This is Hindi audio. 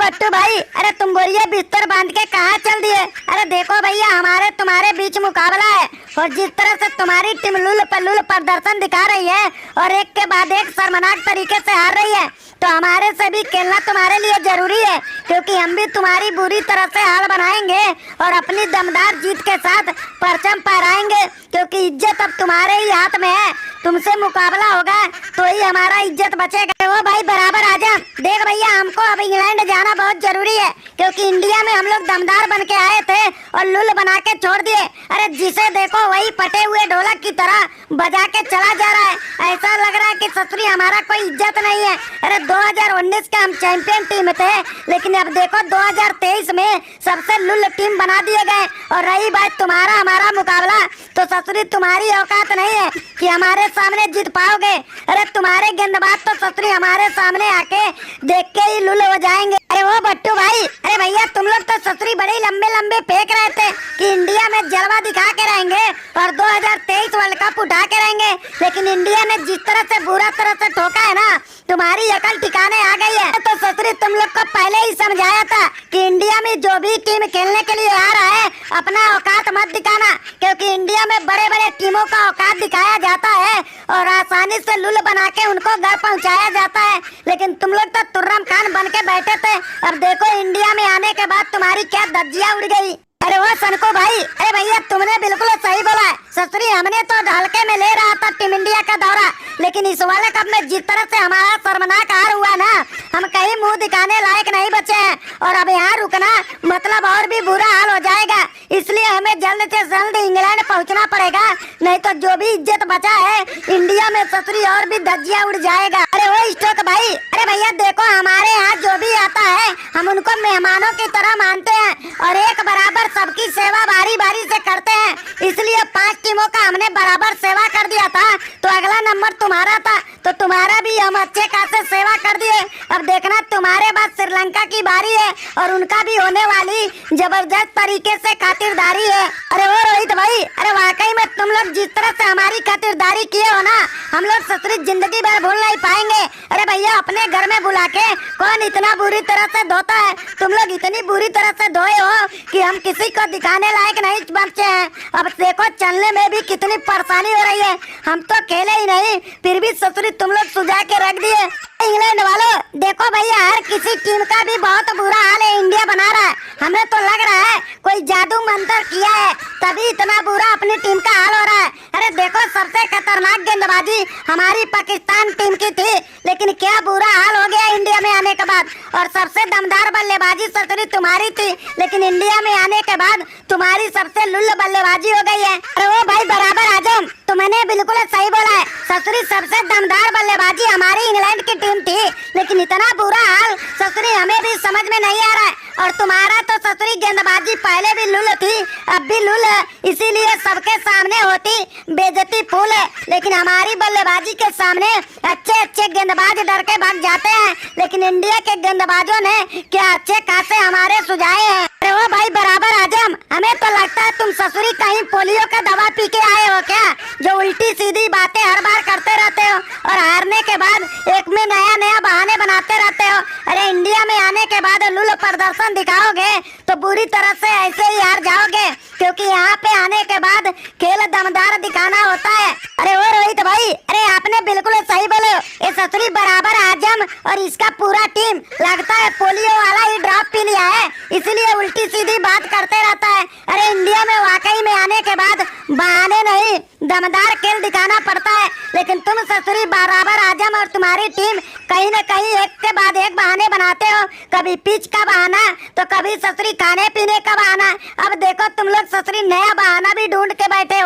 बट्टू भाई, अरे तुम बोलिए बिस्तर बांध के कहाँ चल दिए? अरे देखो भैया, हमारे तुम्हारे बीच मुकाबला है और जिस तरह से तुम्हारी टीम लुल प्रदर्शन दिखा रही है और एक के बाद एक शर्मनाक तरीके से हार रही है, तो हमारे से भी खेलना तुम्हारे लिए जरूरी है, क्योंकि हम भी तुम्हारी बुरी तरह से हाल बनाएंगे और अपनी दमदार जीत के साथ परचम फहराएंगे, क्योंकि इज्जत अब तुम्हारे ही हाथ में है। तुमसे मुकाबला होगा तो ही हमारा इज्जत बचेगा। वो भाई बराबर आजा। देख भैया, हमको अब इंग्लैंड जाना बहुत जरूरी है, क्योंकि इंडिया में हम लोग दमदार बन के आए थे और लुल बना के छोड़ दिए। अरे जिसे देखो वही फटे हुए ढोलक की तरह बजा के चला जा रहा है। ऐसा लग रहा है कि ससुरी हमारा कोई इज्जत नहीं है। अरे 2019 का हम चैंपियन टीम थे, लेकिन अब देखो 2023 में सबसे लुल टीम बना दिए गए। और रही बात तुम्हारा हमारा मुकाबला, तो ससुरी तुम्हारी औकात नहीं है कि हमारे सामने जीत पाओगे। अरे तुम्हारे गेंदबाज तो ससुरी हमारे सामने आके देख के ही लुल हो जाएंगे। अरे वो बट्टू भाई, अरे भैया तुम लोग तो ससुरी बड़े लंबे लंबे फेंक रहे थे कि इंडिया में जलवा दिखा के रहेंगे और 2023 वर्ल्ड कप उठा के रहेंगे, लेकिन इंडिया ने जिस तरह से बुरा तरह से ठोका है ना, तुम्हारी अकल ठिकाने आ गई है। तो ससुरी तुम लोग को पहले ही समझाया था कि इंडिया में जो भी टीम खेलने के लिए आ रहा है अपना औकात मत दिखाना, क्योंकि इंडिया में बड़े बड़े टीमों का औकात दिखाया जाता है और आसानी से लुल बना के उनको घर पहुंचाया जाता है। लेकिन तुम लोग तो तुर्रम खान बन के बैठे थे, अब देखो इंडिया में आने के बाद तुम्हारी क्या धज्जियां उड़ गई। अरे वो सनको भाई, अरे भैया तुमने बिल्कुल सही बोला है। ससुरी हमने तो हल्के में ले रहा था टीम इंडिया का दौरा, लेकिन इस वाले कप में जिस तरह से हमारा शर्मनाक हार हुआ ना, हम कहीं मुंह दिखाने लायक नहीं बचे हैं और अब यहाँ रुकना मतलब और भी बुरा हाल हो जाएगा। इसलिए हमें जल्द से जल्द इंग्लैंड पहुँचना पड़ेगा, नहीं तो जो भी इज्जत बचा है इंडिया में ससुरी और भी धज्जियां उड़ जाएगा। अरे वो स्टोक भाई, अरे भैया देखो हमारे यहाँ जो भी आता है हम उनको मेहमानों की तरह मानते हैं और एक बराबर सबकी सेवा बारी बारी से करते हैं। इसलिए 5 टीमों का हमने बराबर सेवा कर दिया था, तो अगला नंबर तुम्हारा था, तो तुम्हारा भी हम अच्छे खासे सेवा कर दिए। अब देखना तुम्हारे बाद श्रीलंका की बारी है और उनका भी होने वाली जबरदस्त तरीके से खातिरदारी है। अरे वो रोहित भाई, अरे वाकई में तुम लोग जिस तरह से हमारी खातिरदारी किए हो ना, हम लोग ससुरी जिंदगी भर भूल नहीं पाएंगे। अरे भैया अपने घर में बुला के कौन इतना बुरी तरह से धोता है? तुम लोग इतनी बुरी तरह से धोए हो कि हम किसी को दिखाने लायक नहीं बचे हैं। अब देखो चलने में भी कितनी परेशानी हो रही है। हम तो खेले ही नहीं, फिर भी ससुरी तुम लोग सुझा के रख दिए। इंग्लैंड वालों देखो भैया, हर किसी टीम का भी बहुत बुरा हाल है इंडिया बना रहा है। हमें तो लग रहा है कोई जादू मंत्र किया है, तभी इतना बुरा अपनी टीम का हाल हो रहा है। अरे देखो सबसे खतरनाक गेंदबाजी हमारी पाकिस्तान टीम की थी, लेकिन क्या बुरा हाल हो गया इंडिया में आने के बाद। और सबसे दमदार बल्लेबाजी ससुरी तुम्हारी थी, लेकिन इंडिया में आने के बाद तुम्हारी सबसे लुल्ल बल्लेबाजी हो गई है। अरे वो भाई बराबर आजम, तुमने बिल्कुल सही बोला है। ससुरी सबसे दमदार बल्लेबाजी हमारी इंग्लैंड की टीम थी, लेकिन इतना बुरा हाल ससुरी हमें भी समझ में नहीं आ रहा है। और तुम्हारा तो ससुरी गेंदबाजी पहले भी लुल थी, अब भी लुल है, इसीलिए सबके सामने होती बेइज्जती फूल है। लेकिन हमारी बल्लेबाजी के सामने अच्छे अच्छे गेंदबाज डर के भाग जाते हैं, लेकिन इंडिया के गेंदबाजों ने क्या अच्छे खासे हमारे सुझाए हैं। अरे वो भाई बराबर आजम, हमें तो लगता है तुम ससुरी कहीं पोलियो का दवा पी के आए हो क्या, जो उल्टी सीधी बातें हर बार करते रहते हो और हारने के बाद एक में नया नया बहाने बनाते रहते हो। अरे इंडिया में आने के बाद लुल प्रदर्शन दिखाओगे तो बुरी तरह से ऐसे ही हार जाओगे, क्योंकि यहाँ पे आने के बाद खेल दमदार दिखाना होता है। अरे वो रोहित भाई, अरे आपने बिल्कुल सही बोले। ये ससुरी बराबर आजम और इसका पूरा टीम लगता है पोलियो वाला ही ड्रॉप पी लिया है, इसलिए उल्टी सीधी बात करते रहता है। अरे इंडिया में वाकई में आने के बाद बहाने नहीं दमदार खेल दिखाना पड़ता है, लेकिन तुम ससुरी बराबर आजम और तुम्हारी टीम कहीं न कहीं एक के बाद एक बहाने बनाते हो। कभी पिच का बहाना तो कभी ससुरी खाने पीने का बहाना। अब देखो तुम लोग ससुरी नया बहाना भी ढूंढ के बैठे हो।